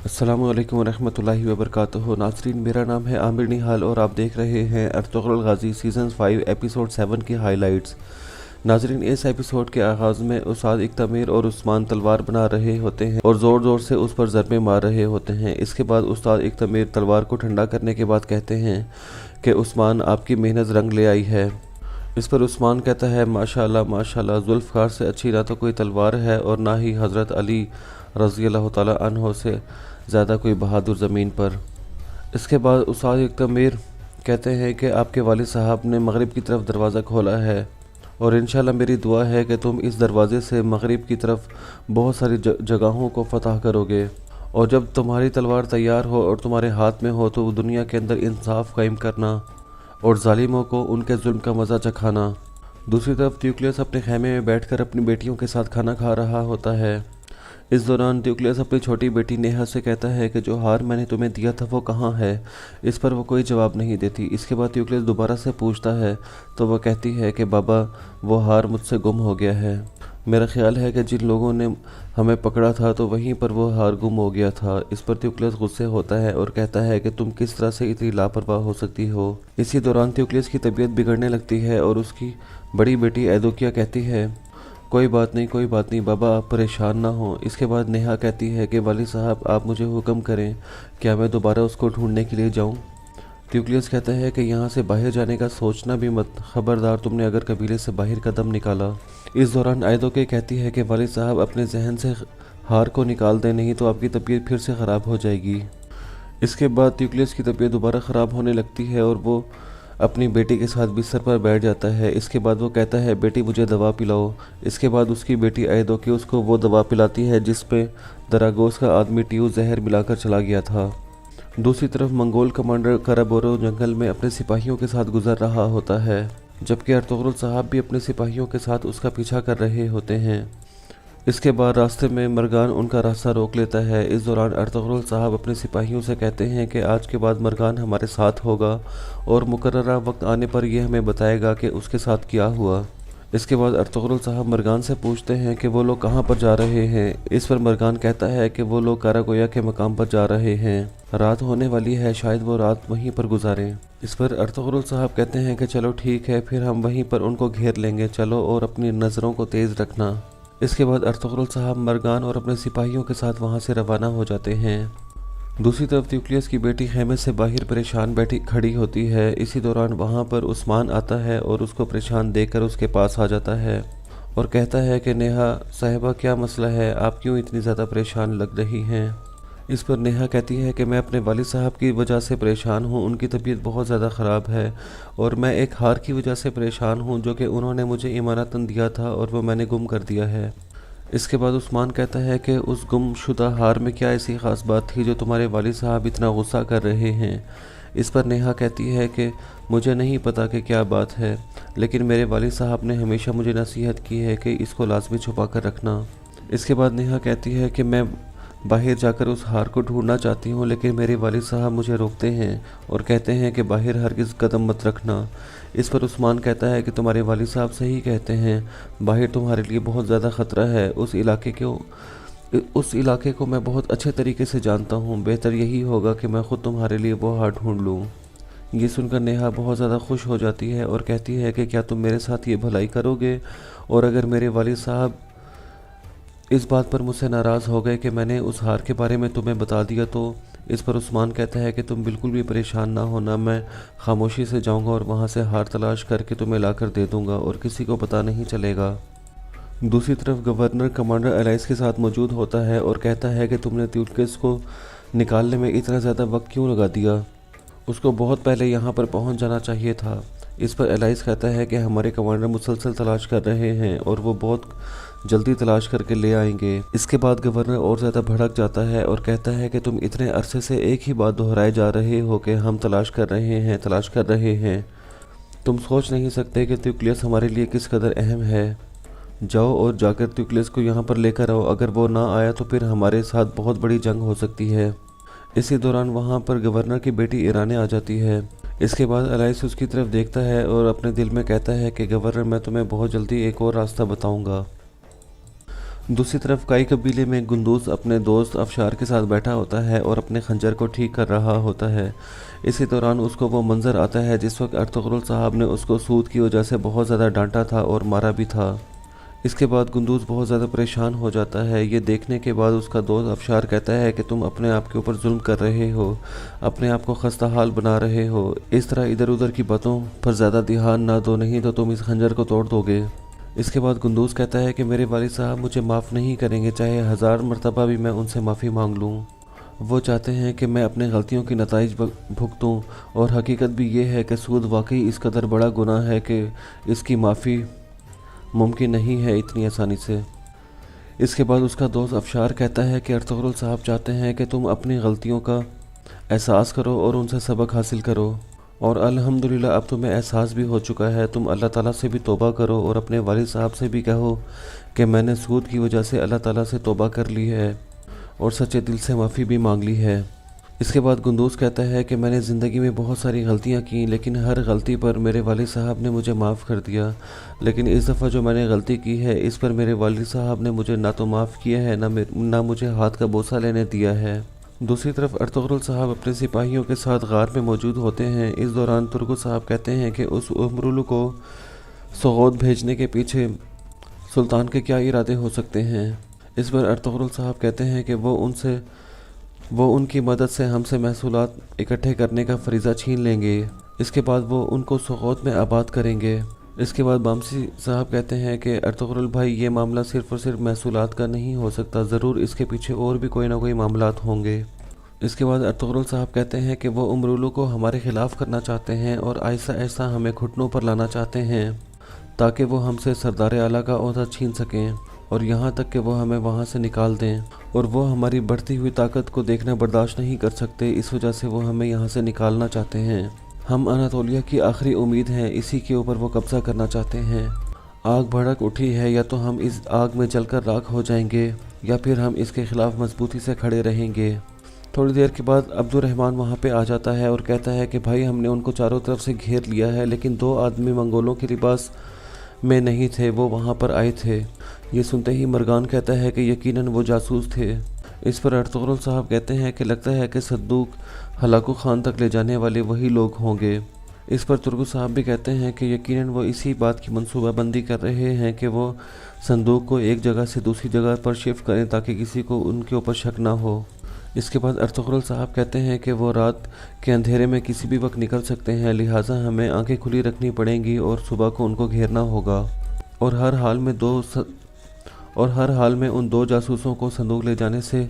अस्सलामु अलैकुम वरहमतुल्लाहि वबरकातुहू। नाज़रीन, मेरा नाम है आमिर निहाल और आप देख रहे हैं अर्तुग़रुल गाज़ी सीज़न 5 एपिसोड 7 की हाइलाइट्स। नाज़रीन, इस एपिसोड के आगाज़ में उस्ताद इक्तमीर और उस्मान तलवार बना रहे होते हैं और ज़ोर ज़ोर से उस पर ज़रबे मार रहे होते हैं। इसके बाद उस्ताद इक्तमीर तलवार को ठंडा करने के बाद कहते हैं कि उस्मान, आपकी मेहनत रंग ले आई है। इस पर उस्मान कहता है, माशाअल्लाह माशाअल्लाह, ज़ुल्फ़कार से अच्छी ना तो कोई तलवार है और ना ही हज़रत अली रज़ी अल्लाह तआला अन्हो से ज़्यादा कोई बहादुर ज़मीन पर। इसके बाद उस्ताद इक्तमीर कहते हैं कि आपके वालिद साहब ने मगरिब की तरफ दरवाज़ा खोला है और इंशाअल्लाह मेरी दुआ है कि तुम इस दरवाज़े से मगरिब की तरफ बहुत सारी जगहों को फ़तह करोगे और जब तुम्हारी तलवार तैयार हो और तुम्हारे हाथ में हो तो दुनिया के अंदर इंसाफ कायम करना और ज़ालिमों को उनके जुल्म का मज़ा चखाना। दूसरी तरफ त्यूक्लियस अपने खेमे में बैठकर अपनी बेटियों के साथ खाना खा रहा होता है। इस दौरान त्यूक्लियस अपनी छोटी बेटी नेहा से कहता है कि जो हार मैंने तुम्हें दिया था वो कहाँ है। इस पर वो कोई जवाब नहीं देती। इसके बाद त्यूक्लियस दोबारा से पूछता है तो वह कहती है कि बाबा, वो हार मुझसे गुम हो गया है। मेरा ख्याल है कि जिन लोगों ने हमें पकड़ा था तो वहीं पर वो हार गुम हो गया था। इस पर त्यूक्लियस गुस्से होता है और कहता है कि तुम किस तरह से इतनी लापरवाह हो सकती हो। इसी दौरान त्यूक्लियस की तबीयत बिगड़ने लगती है और उसकी बड़ी बेटी एदोकिया कहती है, कोई बात नहीं बाबा, आप परेशान ना हो। इसके बाद नेहा कहती है कि वालिद साहब, आप मुझे हुक्म करें, क्या मैं दोबारा उसको ढूंढने के लिए जाऊं? त्यूक्लियस कहता है कि यहाँ से बाहर जाने का सोचना भी मत, खबरदार तुमने अगर कबीले से बाहर कदम निकाला। इस दौरान आयदोके कहती है कि वालिद साहब, अपने जहन से हार को निकाल दें, नहीं तो आपकी तबीयत फिर से ख़राब हो जाएगी। इसके बाद त्यूक्लियस की तबीयत दोबारा ख़राब होने लगती है और वो अपनी बेटी के साथ बिस्तर पर बैठ जाता है। इसके बाद वो कहता है, बेटी मुझे दवा पिलाओ। इसके बाद उसकी बेटी आयदोके उसको वो दवा पिलाती है जिस पे दरागोस का आदमी ट्यू जहर मिलाकर चला गया था। दूसरी तरफ मंगोल कमांडर कराबोरो जंगल में अपने सिपाहियों के साथ गुजर रहा होता है, जबकि अर्तुग़रुल साहब भी अपने सिपाहियों के साथ उसका पीछा कर रहे होते हैं। इसके बाद रास्ते में मरगान उनका रास्ता रोक लेता है। इस दौरान अर्तुग़रुल साहब अपने सिपाहियों से कहते हैं कि आज के बाद मरगान हमारे साथ होगा और मुकर्ररा वक्त आने पर यह हमें बताएगा कि उसके साथ क्या हुआ। इसके बाद अर्तुग़रुल साहब मरगान से पूछते हैं कि वो लोग कहाँ पर जा रहे हैं। इस पर मरगान कहता है कि वो लोग काराकोया के मकाम पर जा रहे हैं, रात होने वाली है, शायद वो रात वहीं पर गुजारें। इस पर अर्तुग़रुल साहब कहते हैं कि चलो ठीक है, फिर हम वहीं पर उनको घेर लेंगे, चलो और अपनी नज़रों को तेज़ रखना। इसके बाद अर्तुग़रुल साहब मरगान और अपने सिपाहियों के साथ वहां से रवाना हो जाते हैं। दूसरी तरफ त्यूक्लियस की बेटी खेमे से बाहर परेशान बैठी खड़ी होती है। इसी दौरान वहां पर उस्मान आता है और उसको परेशान देखकर उसके पास आ जाता है और कहता है कि नेहा साहिबा, क्या मसला है, आप क्यों इतनी ज़्यादा परेशान लग रही हैं? इस पर नेहा कहती है कि मैं अपने वालिद साहब की वजह से परेशान हूँ, उनकी तबीयत बहुत ज़्यादा ख़राब है और मैं एक हार की वजह से परेशान हूँ जो कि उन्होंने मुझे इमानतन दिया था और वो मैंने गुम कर दिया है। इसके बाद उस्मान कहता है कि उस गुमशुदा हार में क्या ऐसी ख़ास बात थी जो तुम्हारे वालिद साहब इतना गुस्सा कर रहे हैं? इस पर नेहा कहती है कि मुझे नहीं पता कि क्या बात है, लेकिन मेरे वालिद साहब ने हमेशा मुझे नसीहत की है कि इसको लाजमी छुपा कर रखना। इसके बाद नेहा कहती है कि मैं बाहर जाकर उस हार को ढूंढना चाहती हूँ, लेकिन मेरे वालिद साहब मुझे रोकते हैं और कहते हैं कि बाहर हरगिज़ कदम मत रखना। इस पर उस्मान कहता है कि तुम्हारे वालिद साहब सही कहते हैं, बाहर तुम्हारे लिए बहुत ज़्यादा ख़तरा है, उस इलाके को मैं बहुत अच्छे तरीके से जानता हूँ, बेहतर यही होगा कि मैं ख़ुद तुम्हारे लिए वो हार ढूंढ लूँ। ये सुनकर नेहा बहुत ज़्यादा खुश हो जाती है और कहती है कि क्या तुम मेरे साथ ये भलाई करोगे, और अगर मेरे वालिद साहब इस बात पर मुझसे नाराज़ हो गए कि मैंने उस हार के बारे में तुम्हें बता दिया तो? इस पर उस्मान कहता है कि तुम बिल्कुल भी परेशान ना होना, मैं खामोशी से जाऊंगा और वहां से हार तलाश करके तुम्हें लाकर दे दूंगा और किसी को पता नहीं चलेगा। दूसरी तरफ गवर्नर कमांडर एलाइस के साथ मौजूद होता है और कहता है कि तुमने त्यूक्लियस को निकालने में इतना ज़्यादा वक्त क्यों लगा दिया, उसको बहुत पहले यहाँ पर पहुँच जाना चाहिए था। इस पर एलाइस कहता है कि हमारे कमांडर मुसलसल तलाश कर रहे हैं और वो बहुत जल्दी तलाश करके ले आएंगे। इसके बाद गवर्नर और ज़्यादा भड़क जाता है और कहता है कि तुम इतने अरसे से एक ही बात दोहराए जा रहे हो कि हम तलाश कर रहे हैं। तुम सोच नहीं सकते कि त्यूक्लियस हमारे लिए किस कदर अहम है। जाओ और जाकर त्यूक्लियस को यहाँ पर लेकर आओ, अगर वो ना आया तो फिर हमारे साथ बहुत बड़ी जंग हो सकती है। इसी दौरान वहाँ पर गवर्नर की बेटी ईराने आ जाती है। इसके बाद एलाइस उसकी तरफ देखता है और अपने दिल में कहता है कि गवर्नर, मैं तुम्हें बहुत जल्दी एक और रास्ता बताऊंगा। दूसरी तरफ काई कबीले में गुंदूस अपने दोस्त अफशार के साथ बैठा होता है और अपने खंजर को ठीक कर रहा होता है। इसी दौरान उसको वो मंजर आता है जिस वक्त अर्तुगरुल साहब ने उसको सूद की वजह से बहुत ज़्यादा डांटा था और मारा भी था। इसके बाद गुंदूस बहुत ज़्यादा परेशान हो जाता है। ये देखने के बाद उसका दोस्त अफशार कहता है कि तुम अपने आप के ऊपर जुल्म कर रहे हो, अपने आप को खस्ता हाल बना रहे हो, इस तरह इधर उधर की बातों पर ज़्यादा ध्यान ना दो, नहीं तो तुम इस खंजर को तोड़ दोगे। इसके बाद गुंदूस कहता है कि मेरे वालिद साहब मुझे माफ़ नहीं करेंगे, चाहे 1000 मरतबा भी मैं उनसे माफ़ी मांग लूँ। वो चाहते हैं कि मैं अपने गलतियों की नताइज भुगतूँ, और हकीकत भी ये है कि सूद वाकई इस कदर बड़ा गुनाह है कि इसकी माफ़ी मुमकिन नहीं है इतनी आसानी से। इसके बाद उसका दोस्त अफशार कहता है कि अर्तुगरुल साहब चाहते हैं कि तुम अपनी गलतियों का एहसास करो और उनसे सबक हासिल करो, और अल्हम्दुलिल्लाह अब तुम्हें एहसास भी हो चुका है। तुम अल्लाह ताला से भी तौबा करो और अपने वालिद साहब से भी कहो कि मैंने सूद की वजह से अल्लाह ताला से तौबा कर ली है और सच्चे दिल से माफ़ी भी मांग ली है। इसके बाद गुंदूस कहता है कि मैंने ज़िंदगी में बहुत सारी गलतियां की, लेकिन हर गलती पर मेरे वालिद साहब ने मुझे माफ़ कर दिया, लेकिन इस दफ़ा जो मैंने गलती की है इस पर मेरे वालिद साहब ने मुझे ना तो माफ़ किया है ना मुझे हाथ का बोसा लेने दिया है। दूसरी तरफ अर्तुगरुल साहब अपने सिपाहियों के साथ गार में मौजूद होते हैं। इस दौरान तुर्गुत साहब कहते हैं कि उस उमरुल को सौगौत भेजने के पीछे सुल्तान के क्या इरादे हो सकते हैं। इस पर अर्तुगरुल साहब कहते हैं कि वो उनकी मदद से हमसे महसूलात इकट्ठे करने का फरीज़ा छीन लेंगे, इसके बाद वो उनको सौगौत में आबाद करेंगे। इसके बाद बामसी साहब कहते हैं कि अर्तुगरुल भाई, ये मामला सिर्फ़ और सिर्फ महसूलात का नहीं हो सकता, ज़रूर इसके पीछे और भी कोई ना कोई मामलात होंगे। इसके बाद अर्तुगरुल साहब कहते हैं कि वो उमरुलू को हमारे ख़िलाफ़ करना चाहते हैं और आहिस्ता आहिस्ता हमें घुटनों पर लाना चाहते हैं ताकि वो हमसे सरदार आला का ओहदा छीन सकें, और यहाँ तक कि वो हमें वहाँ से निकाल दें, और वो हमारी बढ़ती हुई ताकत को देखना बर्दाश्त नहीं कर सकते, इस वजह से वो हमें यहाँ से निकालना चाहते हैं। हम अनातोलिया की आखिरी उम्मीद हैं, इसी के ऊपर वो कब्ज़ा करना चाहते हैं। आग भड़क उठी है, या तो हम इस आग में जलकर राख हो जाएंगे या फिर हम इसके ख़िलाफ़ मजबूती से खड़े रहेंगे। थोड़ी देर के बाद अब्दुर्रहमान वहाँ पे आ जाता है और कहता है कि भाई, हमने उनको चारों तरफ से घेर लिया है, लेकिन 2 आदमी मंगोलों के लिबास में नहीं थे, वो वहाँ पर आए थे। ये सुनते ही मरगान कहता है कि यकीनन वो जासूस थे। इस पर अर्तुगरुल साहब कहते हैं कि लगता है कि सद्दूक हलाकू खान तक ले जाने वाले वही लोग होंगे। इस पर तुर्गुत साहब भी कहते हैं कि यकीनन वो इसी बात की मंसूबाबंदी कर रहे हैं कि वो संदूक को एक जगह से दूसरी जगह पर शिफ्ट करें ताकि किसी को उनके ऊपर शक ना हो। इसके बाद अर्तुगरुल साहब कहते हैं कि वो रात के अंधेरे में किसी भी वक्त निकल सकते हैं, लिहाजा हमें आंखें खुली रखनी पड़ेंगी और सुबह को उनको घेरना होगा, और हर हाल में उन 2 जासूसों को संदूक ले जाने से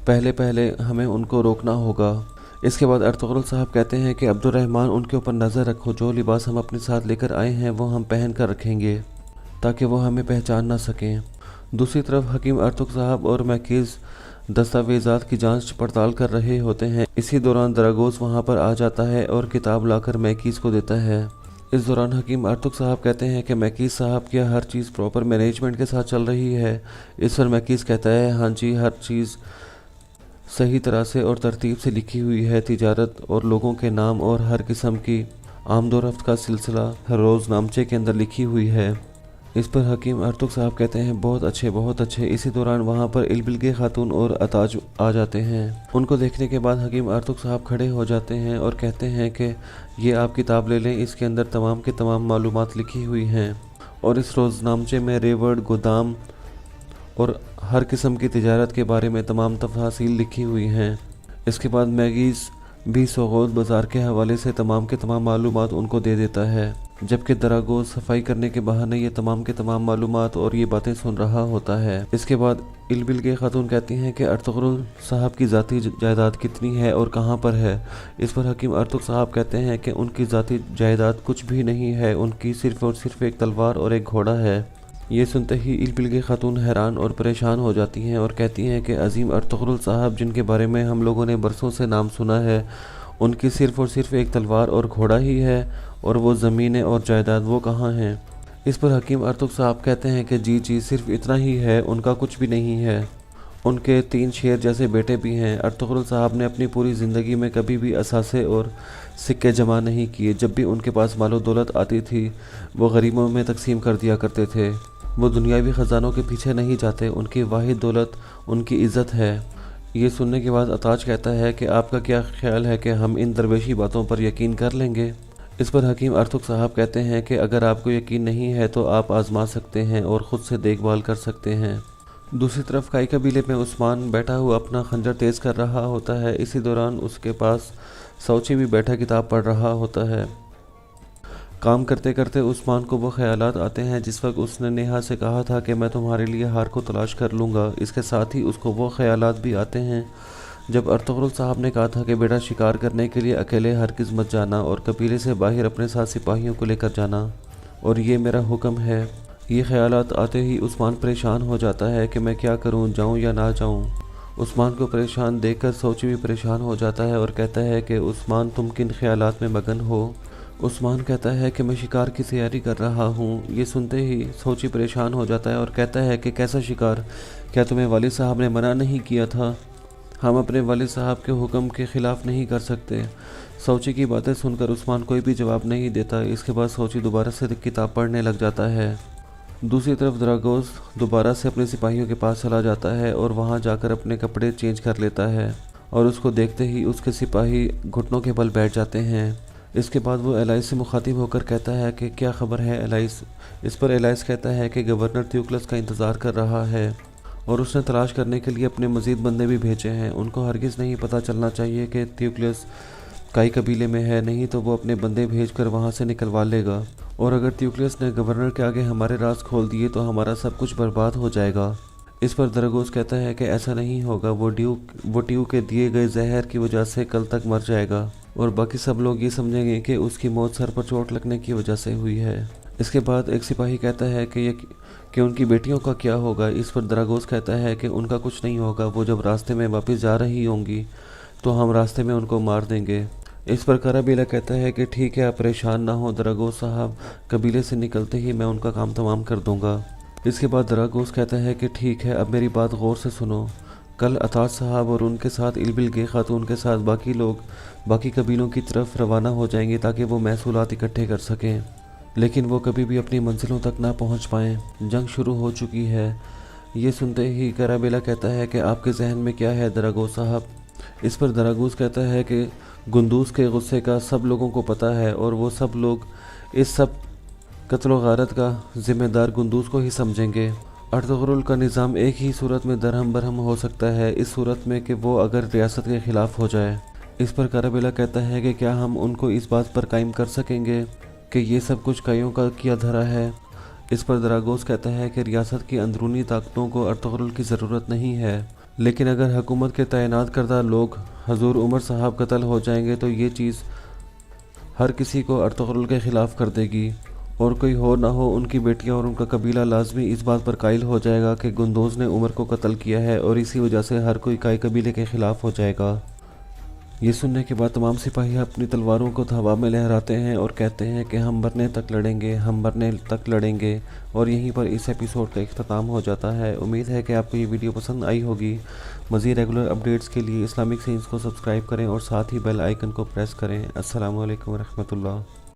पहले हमें उनको रोकना होगा। इसके बाद अर्तुगरुल साहब कहते हैं कि अब्दुर्रहमान, उनके ऊपर नज़र रखो, जो लिबास हम अपने साथ लेकर आए हैं वो हम पहन कर रखेंगे ताकि वो हमें पहचान ना सकें। दूसरी तरफ हकीम अर्तुग साहब और मैकीज़ दस्तावेज़ात की जांच पड़ताल कर रहे होते हैं। इसी दौरान दरागोस वहां पर आ जाता है और किताब लाकर मैकीज़ को देता है। इस दौरान हकीम अर्तुग साहब कहते हैं कि मैकीज़ साहब की हर चीज़ प्रॉपर मैनेजमेंट के साथ चल रही है। इस पर मैकीज़ कहता है, हाँ जी, हर चीज़ सही तरह से और तरतीब से लिखी हुई है। तिजारत और लोगों के नाम और हर किस्म की आमदोरफ्त का सिलसिला हर रोज़ नामचे के अंदर लिखी हुई है। इस पर हकीम अर्तुग साहब कहते हैं, बहुत अच्छे, बहुत अच्छे। इसी दौरान वहाँ पर इलबिलगे खातून और अताज आ जाते हैं। उनको देखने के बाद हकीम अर्तुग साहब खड़े हो जाते हैं और कहते हैं कि ये आप किताब ले लें, इसके अंदर तमाम के तमाम मालूमात लिखी हुई हैं, और इस रोज़नामचे में रेवड़, गोदाम और हर किस्म की तिजारत के बारे में तमाम तफासील लिखी हुई हैं। इसके बाद मैकीज़ भी सौगौत बाज़ार के हवाले से तमाम के तमाम मालूमात उनको दे देता है, जबकि दरागोस सफाई करने के बहाने ये तमाम के तमाम मालूमात और ये बातें सुन रहा होता है। इसके बाद इलबिलगे खातून कहती हैं कि अर्तुगरुल साहब की ज़ाती जायदाद कितनी है और कहाँ पर है। इस पर हकीम अर्तुग साहब कहते हैं कि उनकी ज़ाती जायदाद कुछ भी नहीं है, उनकी सिर्फ़ और सिर्फ एक तलवार और एक घोड़ा है। ये सुनते ही इलबिलगे खातून हैरान और परेशान हो जाती हैं और कहती हैं कि अजीम अर्तुगरुल साहब, जिनके बारे में हम लोगों ने बरसों से नाम सुना है, उनकी सिर्फ़ और सिर्फ एक तलवार और घोड़ा ही है, और वो ज़मीनें और जायदाद वो कहाँ हैं। इस पर हकीम अर्तुग साहब कहते हैं कि जी, सिर्फ इतना ही है, उनका कुछ भी नहीं है। उनके 3 शेर जैसे बेटे भी हैं। अर्तुगरुल साहब ने अपनी पूरी ज़िंदगी में कभी भी असासे और सिक्के जमा नहीं किए। जब भी उनके पास मालो दौलत आती थी वो गरीबों में तकसीम कर दिया करते थे। وہ دنیاوی خزانوں کے پیچھے نہیں جاتے، ان کی واحد دولت ان کی عزت ہے۔ یہ سننے کے بعد اتاج کہتا ہے کہ آپ کا کیا خیال ہے کہ ہم ان درویشی باتوں پر یقین کر لیں گے؟ اس پر حکیم ارتک صاحب کہتے ہیں کہ اگر آپ کو یقین نہیں ہے تو آپ آزما سکتے ہیں اور خود سے دیکھ بھال کر سکتے ہیں۔ دوسری طرف کائی قبیلے میں عثمان بیٹھا ہوا اپنا خنجر تیز کر رہا ہوتا ہے۔ اسی دوران اس کے پاس سوچی بھی بیٹھا کتاب پڑھ رہا ہوتا ہے۔ کام کرتے کرتے عثمان کو وہ خیالات آتے ہیں جس وقت اس نے نیہا سے کہا تھا کہ میں تمہارے لیے ہار کو تلاش کر لوں گا۔ اس کے ساتھ ہی اس کو وہ خیالات بھی آتے ہیں جب ارطغرل صاحب نے کہا تھا کہ بیٹا شکار کرنے کے لیے اکیلے ہرگز مت جانا اور قبیلے سے باہر اپنے ساتھ سپاہیوں کو لے کر جانا، اور یہ میرا حکم ہے۔ یہ خیالات آتے ہی عثمان پریشان ہو جاتا ہے کہ میں کیا کروں، جاؤں یا نہ جاؤں۔ عثمان کو پریشان دیکھ کر سوچی بھی پریشان ہو جاتا ہے اور کہتا ہے کہ عثمان تم کن خیالات میں مگن ہو؟ عثمان کہتا ہے کہ میں شکار کی تیاری کر رہا ہوں۔ یہ سنتے ہی سوچی پریشان ہو جاتا ہے اور کہتا ہے کہ کیسا شکار؟ کیا تمہیں والد صاحب نے منع نہیں کیا تھا؟ ہم اپنے والد صاحب کے حکم کے خلاف نہیں کر سکتے۔ سوچی کی باتیں سن کر عثمان کوئی بھی جواب نہیں دیتا۔ اس کے بعد سوچی دوبارہ سے کتاب پڑھنے لگ جاتا ہے۔ دوسری طرف دراگوز دوبارہ سے اپنے سپاہیوں کے پاس چلا جاتا ہے اور وہاں جا کر اپنے کپڑے چینج کر لیتا ہے، اور اس کو دیکھتے ہی اس کے سپاہی گھٹنوں کے بل بیٹھ جاتے ہیں۔ اس کے بعد وہ ایلائس سے مخاطب ہو کر کہتا ہے کہ کیا خبر ہے ایلائس؟ اس پر ایلائس کہتا ہے کہ گورنر تیوکلس کا انتظار کر رہا ہے اور اس نے تلاش کرنے کے لیے اپنے مزید بندے بھی بھیجے ہیں۔ ان کو ہرگز نہیں پتہ چلنا چاہیے کہ تیوکلس کائی قبیلے میں ہے، نہیں تو وہ اپنے بندے بھیج کر وہاں سے نکلوا لے گا، اور اگر تیوکلس نے گورنر کے آگے ہمارے راز کھول دیے تو ہمارا سب کچھ برباد ہو جائے گا۔ اس پر دراگوز کہتا ہے کہ ایسا نہیں ہوگا، وہ ٹیو کے دیے گئے زہر کی وجہ سے کل تک مر جائے گا اور باقی سب لوگ یہ سمجھیں گے کہ اس کی موت سر پر چوٹ لگنے کی وجہ سے ہوئی ہے۔ اس کے بعد ایک سپاہی کہتا ہے کہ ان کی بیٹیوں کا کیا ہوگا؟ اس پر دراگوز کہتا ہے کہ ان کا کچھ نہیں ہوگا، وہ جب راستے میں واپس جا رہی ہوں گی تو ہم راستے میں ان کو مار دیں گے۔ اس پر کارابیلا کہتا ہے کہ ٹھیک ہے، آپ پریشان نہ ہوں دراگوز صاحب، قبیلے سے نکلتے ہی میں ان کا کام تمام کر دوں گا۔ اس کے بعد دراگوز کہتا ہے کہ ٹھیک ہے، اب میری بات غور سے سنو۔ کل اتاج صاحب اور ان کے ساتھ البلگے خاتون کے ساتھ باقی لوگ باقی قبیلوں کی طرف روانہ ہو جائیں گے تاکہ وہ محصولات اکٹھے کر سکیں، لیکن وہ کبھی بھی اپنی منزلوں تک نہ پہنچ پائیں۔ جنگ شروع ہو چکی ہے۔ یہ سنتے ہی کارابیلا کہتا ہے کہ آپ کے ذہن میں کیا ہے دراگوز صاحب؟ اس پر دراگوز کہتا ہے کہ گندوز کے غصے کا سب لوگوں کو پتہ ہے اور وہ سب لوگ اس سب قتل و غارت کا ذمہ دار گندوز کو ہی سمجھیں گے۔ ارطغرل کا نظام ایک ہی صورت میں درہم برہم ہو سکتا ہے، اس صورت میں کہ وہ اگر ریاست کے خلاف ہو جائے۔ اس پر کارابیلا کہتا ہے کہ کیا ہم ان کو اس بات پر قائم کر سکیں گے کہ یہ سب کچھ کائیوں کا کیا دھرا ہے؟ اس پر دراگوز کہتا ہے کہ ریاست کی اندرونی طاقتوں کو ارطغرل کی ضرورت نہیں ہے، لیکن اگر حکومت کے تعینات کردہ لوگ حضور عمر صاحب قتل ہو جائیں گے تو یہ چیز ہر کسی کو ارطغرل کے خلاف کر دے گی، اور کوئی ہو نہ ہو ان کی بیٹیاں اور ان کا قبیلہ لازمی اس بات پر قائل ہو جائے گا کہ گندوز نے عمر کو قتل کیا ہے، اور اسی وجہ سے ہر کوئی کائی قبیلے کے خلاف ہو جائے گا۔ یہ سننے کے بعد تمام سپاہی اپنی تلواروں کو ہوا میں لہراتے ہیں اور کہتے ہیں کہ ہم مرنے تک لڑیں گے، ہم مرنے تک لڑیں گے، اور یہیں پر اس ایپیسوڈ کا اختتام ہو جاتا ہے۔ امید ہے کہ آپ کو یہ ویڈیو پسند آئی ہوگی۔ مزید ریگولر اپڈیٹس کے لیے اسلامک سینس کو سبسکرائب کریں اور ساتھ ہی بیل آئیکن کو پریس کریں۔ السلام علیکم ورحمۃ اللہ۔